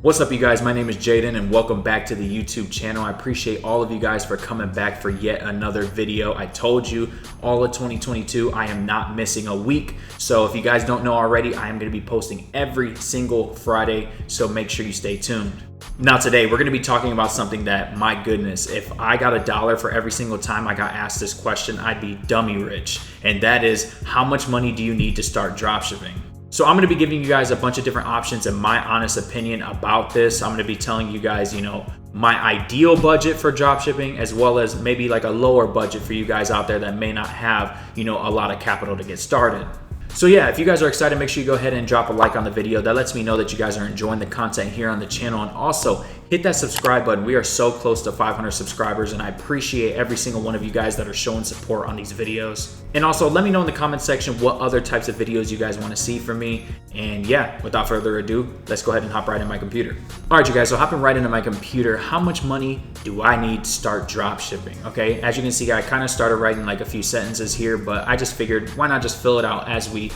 What's up, you guys? My name is Jaden and welcome back to the YouTube channel. I appreciate all of you guys for coming back for yet another video. I told you all of 2022 I am not missing a week. So if you guys don't know already, I am going to be posting every single Friday. So make sure you stay tuned. Now today we're going to be talking about something that, my goodness, if I got $1 for every single time I got asked this question, I'd be dummy rich. And that is, how much money do you need to start dropshipping? So I'm going to be giving you guys a bunch of different options and my honest opinion about this. I'm going to be telling you guys, my ideal budget for dropshipping, as well as maybe like a lower budget for you guys out there that may not have, a lot of capital to get started. So yeah, if you guys are excited, make sure you go ahead and drop a like on the video. That lets me know that you guys are enjoying the content here on the channel. And also hit that subscribe button. We are so close to 500 subscribers and I appreciate every single one of you guys that are showing support on these videos. And also let me know in the comment section what other types of videos you guys want to see from me. And yeah, without further ado, let's go ahead and hop right in my computer. All right, you guys, so hopping right into my computer, how much money do I need to start drop shipping? Okay, as you can see, I kind of started writing like a few sentences here, but I just figured why not just fill it out as we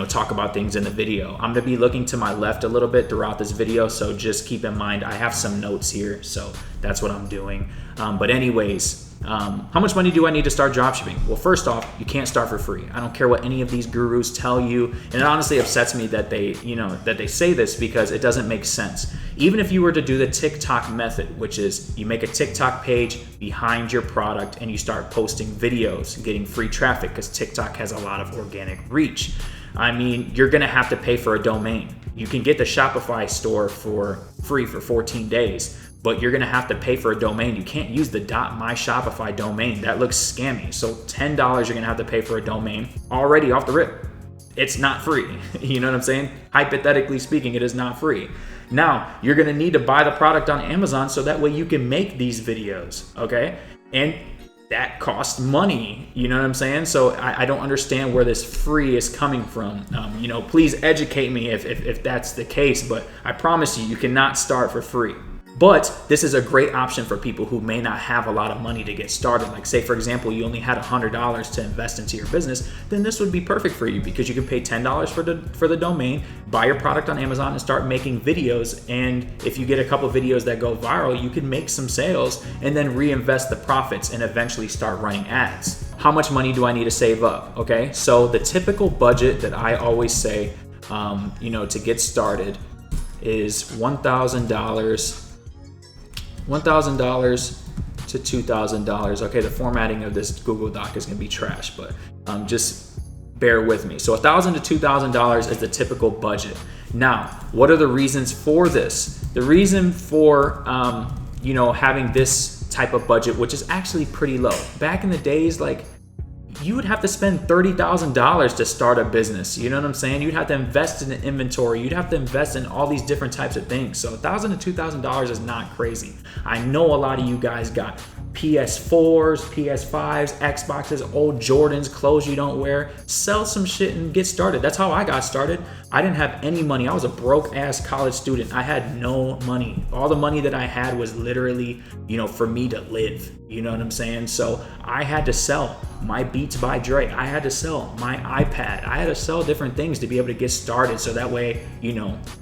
talk about things in the video. I'm gonna be looking to my left a little bit throughout this video, so just keep in mind I have some notes here, so that's what I'm doing. But anyways, how much money do I need to start dropshipping? Well, first off, you can't start for free. I don't care what any of these gurus tell you, and it honestly upsets me that they say this, because it doesn't make sense. Even if you were to do the TikTok method, which is you make a TikTok page behind your product and you start posting videos, getting free traffic, because TikTok has a lot of organic reach. I mean, you're gonna have to pay for a domain. You can get the Shopify store for free for 14 days, but you're gonna have to pay for a domain. You can't use the .myshopify domain. That looks scammy. So $10 you're gonna have to pay for a domain already off the rip. It's not free. You know what I'm saying? Hypothetically speaking, it is not free. Now, you're gonna need to buy the product on Amazon so that way you can make these videos, okay? And that costs money, you know what I'm saying? So I don't understand where this free is coming from. Please educate me if that's the case, but I promise you, you cannot start for free. But this is a great option for people who may not have a lot of money to get started. Like say, for example, you only had $100 to invest into your business, then this would be perfect for you, because you can pay $10 for the domain, buy your product on Amazon and start making videos. And if you get a couple videos that go viral, you can make some sales and then reinvest the profits and eventually start running ads. How much money do I need to save up? Okay, so the typical budget that I always say, to get started is $1,000 to $2,000. Okay, the formatting of this Google Doc is gonna be trash, but just bear with me. So $1,000 to $2,000 is the typical budget. Now, what are the reasons for this? The reason for having this type of budget, which is actually pretty low. Back in the days, like, you would have to spend $30,000 to start a business. You know what I'm saying? You'd have to invest in the inventory. You'd have to invest in all these different types of things. So $1,000 to $2,000 is not crazy. I know a lot of you guys got PS4s, PS5s, Xboxes, old Jordans, clothes you don't wear. Sell some shit and get started. That's how I got started. I didn't have any money. I was a broke ass college student. I had no money. All the money that I had was literally, for me to live. You know what I'm saying? So I had to sell my Beats by Dre. I had to sell my iPad. I had to sell different things to be able to get started, so that way,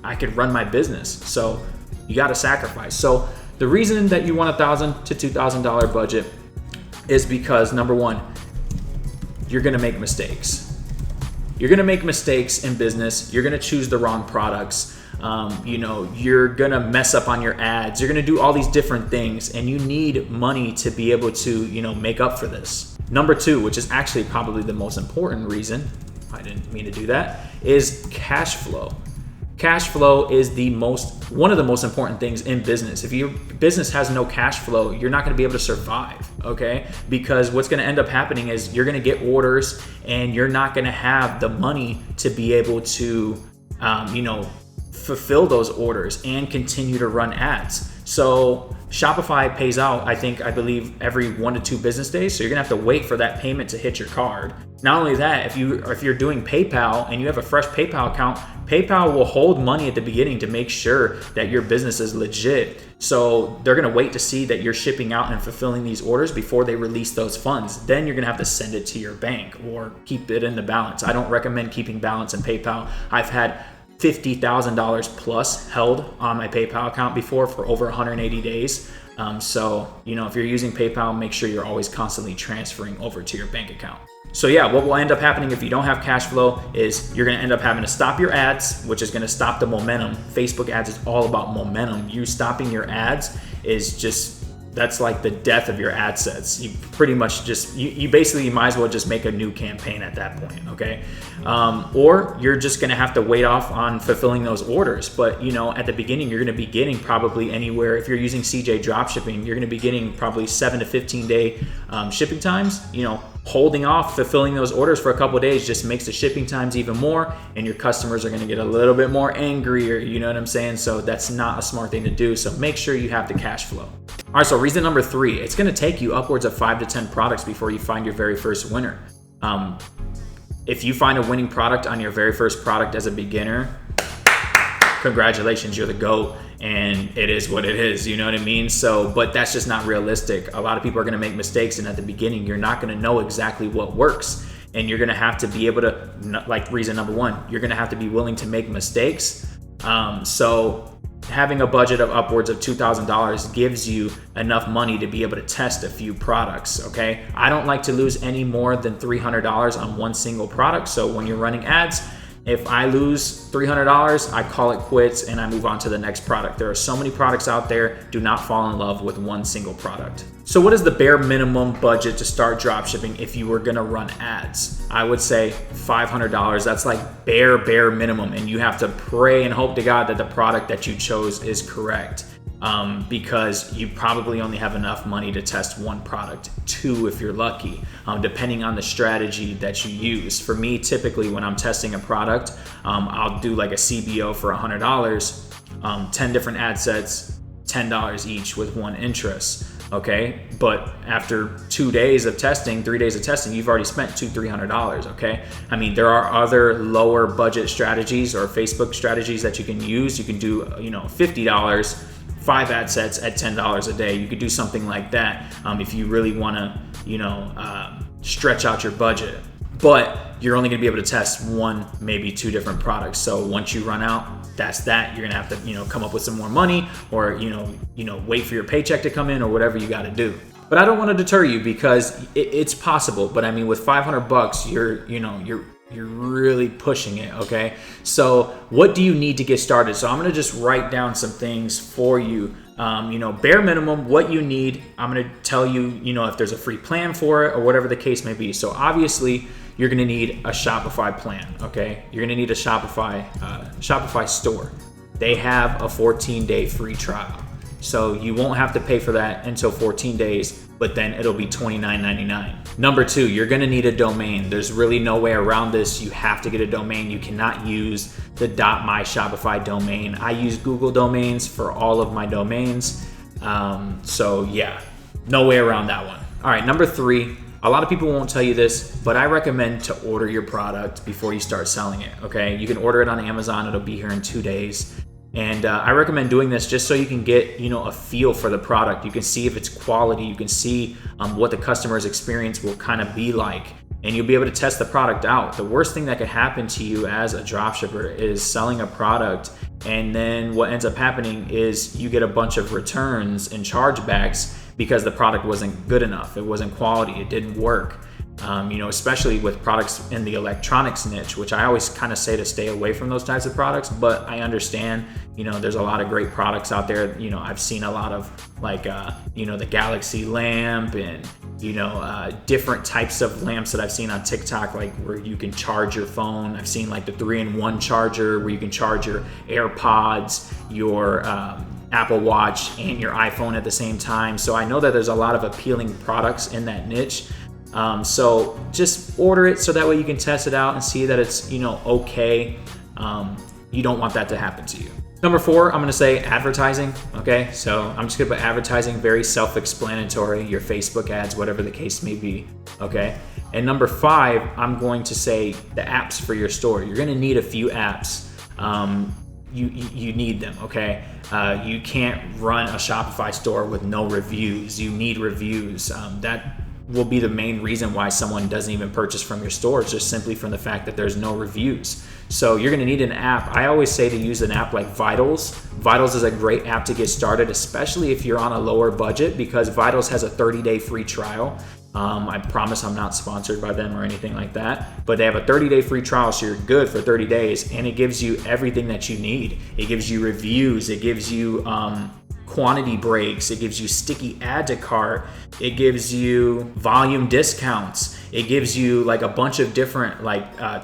I could run my business. So you got to sacrifice. So the reason that you want $1,000 to $2,000 budget is because, number one, you're gonna make mistakes. You're gonna make mistakes in business. You're gonna choose the wrong products. You're gonna mess up on your ads. You're gonna do all these different things, and you need money to be able to, make up for this. Number two, which is actually probably the most important reason, I didn't mean to do that, is cash flow. Cash flow is one of the most important things in business. If your business has no cash flow, you're not gonna be able to survive, okay? Because what's gonna end up happening is you're gonna get orders and you're not gonna have the money to be able to, fulfill those orders and continue to run ads. So Shopify pays out, I believe every 1 to 2 business days. So you're gonna have to wait for that payment to hit your card. Not only that, if you're doing PayPal and you have a fresh PayPal account, PayPal will hold money at the beginning to make sure that your business is legit. So they're gonna wait to see that you're shipping out and fulfilling these orders before they release those funds. Then you're gonna have to send it to your bank or keep it in the balance. I don't recommend keeping balance in PayPal. I've had $50,000 plus held on my PayPal account before for over 180 days. So, if you're using PayPal, make sure you're always constantly transferring over to your bank account. So yeah, what will end up happening if you don't have cash flow is you're gonna end up having to stop your ads, which is gonna stop the momentum. Facebook ads is all about momentum. You stopping your ads is that's like the death of your ad sets. You pretty much you basically might as well just make a new campaign at that point, okay? Or you're just gonna have to wait off on fulfilling those orders. But at the beginning, you're gonna be getting probably anywhere, if you're using CJ Dropshipping, you're gonna be getting probably 7 to 15 day shipping times. Holding off fulfilling those orders for a couple of days just makes the shipping times even more, and your customers are gonna get a little bit more angrier, you know what I'm saying? So that's not a smart thing to do. So make sure you have the cash flow. All right, so reason number 3, it's gonna take you upwards of 5 to 10 products before you find your very first winner. If you find a winning product on your very first product as a beginner, congratulations, you're the GOAT, and it is what it is, you know what I mean? So, but that's just not realistic. A lot of people are gonna make mistakes, and at the beginning, you're not gonna know exactly what works. And you're gonna have to be able to, like reason number 1, you're gonna have to be willing to make mistakes. So having a budget of upwards of $2,000 gives you enough money to be able to test a few products, okay? I don't like to lose any more than $300 on one single product. So when you're running ads, if I lose $300, I call it quits and I move on to the next product. There are so many products out there. Do not fall in love with one single product. So what is the bare minimum budget to start dropshipping if you were gonna run ads? I would say $500. That's like bare minimum. And you have to pray and hope to God that the product that you chose is correct. Because you probably only have enough money to test one product, 2 if you're lucky, depending on the strategy that you use. For me, typically when I'm testing a product, I'll do like a CBO for $100, 10 different ad sets, $10 each with one interest. Okay, but after 2 days of testing, 3 days of testing, you've already spent $300. Okay, I mean, there are other lower budget strategies or Facebook strategies that you can use. You can do $50, 5 ad sets at $10 a day. You could do something like that if you really want to stretch out your budget. But you're only going to be able to test 1, maybe 2 different products. So once you run out, that's that. You're going to have to come up with some more money, or wait for your paycheck to come in, or whatever you got to do. But I don't want to deter you, because it's possible. But I mean, with $500, you're really pushing it, okay? So what do you need to get started? So I'm gonna just write down some things for you. Bare minimum, what you need. I'm gonna tell you, if there's a free plan for it or whatever the case may be. So obviously, you're gonna need a Shopify plan, okay? You're gonna need a Shopify store. They have a 14-day free trial. So you won't have to pay for that until 14 days, but then it'll be $29.99. Number 2, you're gonna need a domain. There's really no way around this. You have to get a domain. You cannot use the .myshopify domain. I use Google domains for all of my domains. So yeah, no way around that one. All right, number 3, a lot of people won't tell you this, but I recommend to order your product before you start selling it, okay? You can order it on Amazon. It'll be here in 2 days. And I recommend doing this just so you can get, a feel for the product. You can see if it's quality. You can see what the customer's experience will kind of be like. And you'll be able to test the product out. The worst thing that could happen to you as a dropshipper is selling a product, and then what ends up happening is you get a bunch of returns and chargebacks because the product wasn't good enough. It wasn't quality. It didn't work. Especially with products in the electronics niche, which I always kind of say to stay away from those types of products, but I understand, there's a lot of great products out there. I've seen a lot of the Galaxy lamp and, different types of lamps that I've seen on TikTok, like where you can charge your phone. I've seen like the 3-in-1 charger where you can charge your AirPods, your Apple Watch, and your iPhone at the same time. So I know that there's a lot of appealing products in that niche. So just order it so that way you can test it out and see that it's, okay. You don't want that to happen to you. Number 4, I'm gonna say advertising, okay? So I'm just gonna put advertising, very self-explanatory, your Facebook ads, whatever the case may be, okay? And number 5, I'm going to say the apps for your store. You're gonna need a few apps. You need them, okay? You can't run a Shopify store with no reviews. You need reviews. That will be the main reason why someone doesn't even purchase from your store, just simply from the fact that there's no reviews. So you're gonna need an app. I always say to use an app like Vitals. Vitals is a great app to get started, especially if you're on a lower budget, because Vitals has a 30-day free trial. I promise I'm not sponsored by them or anything like that, but they have a 30-day free trial, so you're good for 30 days, and it gives you everything that you need. It gives you reviews, it gives you quantity breaks, it gives you sticky add to cart, it gives you volume discounts, it gives you like a bunch of different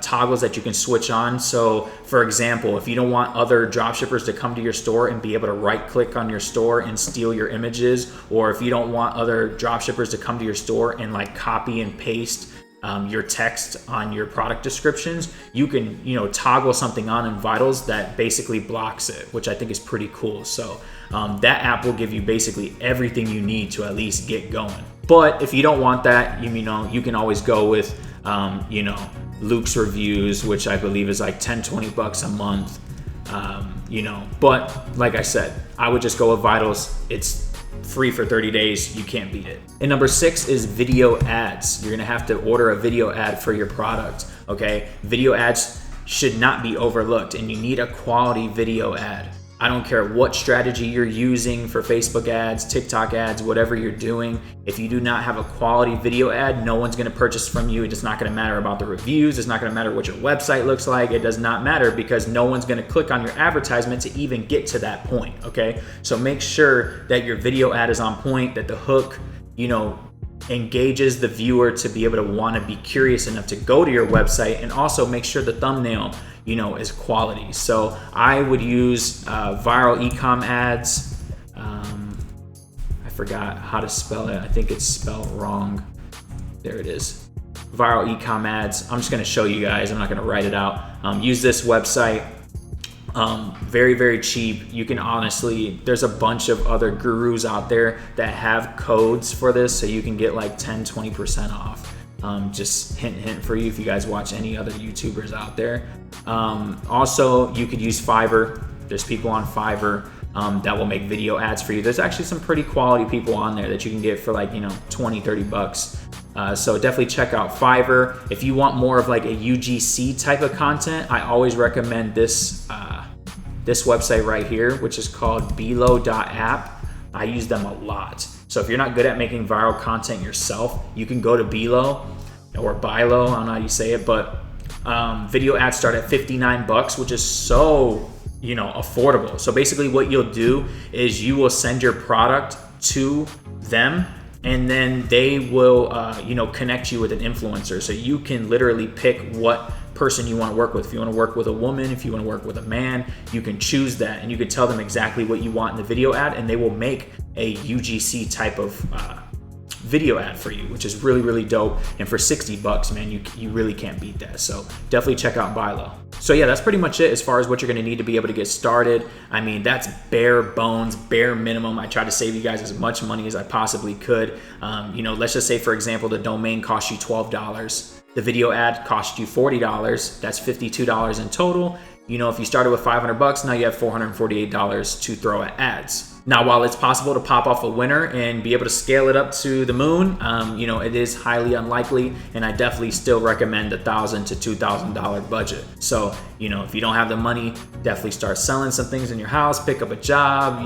toggles that you can switch on. So for example, if you don't want other dropshippers to come to your store and be able to right click on your store and steal your images, or if you don't want other dropshippers to come to your store and like copy and paste your text on your product descriptions, you can toggle something on in Vitals that basically blocks it, which I think is pretty cool. So that app will give you basically everything you need to at least get going. But if you don't want that, you can always go with Luke's Reviews, which I believe is like $10-20 a month. But like I said, I would just go with Vitals. It's free for 30 days. You can't beat it. And number 6 is video ads. You're gonna have to order a video ad for your product, okay? Video ads should not be overlooked, and you need a quality video ad. I don't care what strategy you're using for Facebook ads, TikTok ads, whatever you're doing. If you do not have a quality video ad, no one's gonna purchase from you. It's not gonna matter about the reviews. It's not gonna matter what your website looks like. It does not matter, because no one's gonna click on your advertisement to even get to that point, okay? So make sure that your video ad is on point, that the hook, engages the viewer to be able to want to be curious enough to go to your website, and also make sure the thumbnail is quality. So I would use viral ecom ads. I forgot how to spell it. I think it's spelled wrong. There it is. Viral ecom ads. I'm just going to show you guys. I'm not going to write it out. Use this website. Very, very cheap. You can honestly, there's a bunch of other gurus out there that have codes for this, so you can get like 10-20% off. Just hint for you if you guys watch any other YouTubers out there. Also, you could use Fiverr. There's people on Fiverr that will make video ads for you. There's actually some pretty quality people on there that you can get for like $20-30. So definitely check out Fiverr. If you want more of like a UGC type of content, I always recommend this this website right here, which is called Bilo.app. I use them a lot. So if you're not good at making viral content yourself, you can go to Bilo or Bilo, I don't know how you say it, but video ads start at $59, which is so affordable. So basically what you'll do is you will send your product to them, and then they will connect you with an influencer. So you can literally pick what person you want to work with. If you want to work with a woman, if you want to work with a man, you can choose that, and you can tell them exactly what you want in the video ad, and they will make a UGC type of video ad for you, which is really, really dope. And for $60, man, you really can't beat that. So definitely check out Bilo. So yeah, that's pretty much it as far as what you're going to need to be able to get started. I mean, that's bare bones, bare minimum. I try to save you guys as much money as I possibly could. Let's just say, for example, the domain costs you $12. The video ad cost you $40. That's $52 in total. If you started with $500, now you have $448 to throw at ads. Now, while it's possible to pop off a winner and be able to scale it up to the moon, it is highly unlikely, and I definitely still recommend $1,000 to $2,000 budget. So, if you don't have the money, definitely start selling some things in your house, pick up a job,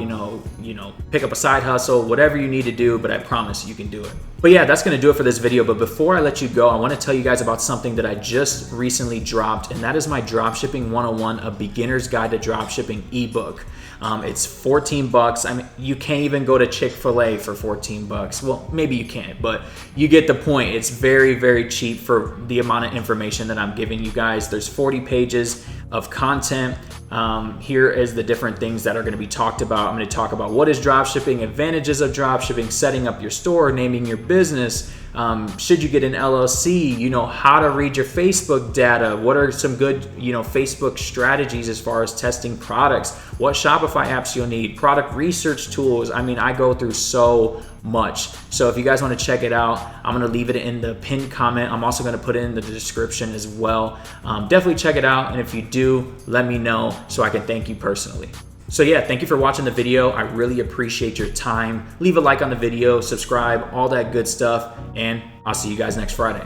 pick up a side hustle, whatever you need to do, but I promise you can do it. But yeah, that's gonna do it for this video. But before I let you go, I wanna tell you guys about something that I just recently dropped, and that is my Dropshipping 101, a beginner's guide to dropshipping ebook. It's $14. I mean, you can't even go to Chick-fil-A for $14. Well, maybe you can, but you get the point. It's very, very cheap for the amount of information that I'm giving you guys. There's 40 pages of content. Here is the different things that are going to be talked about. I'm going to talk about what is dropshipping, advantages of dropshipping, setting up your store, naming your business, should you get an LLC, how to read your Facebook data, what are some good, Facebook strategies as far as testing products, what Shopify apps you'll need, product research tools. I mean, I go through so much. So if you guys want to check it out, I'm going to leave it in the pinned comment. I'm also going to put it in the description as well. Definitely check it out. And if you do, let me know so I can thank you personally. So yeah, thank you for watching the video. I really appreciate your time. Leave a like on the video, subscribe, all that good stuff, and I'll see you guys next Friday.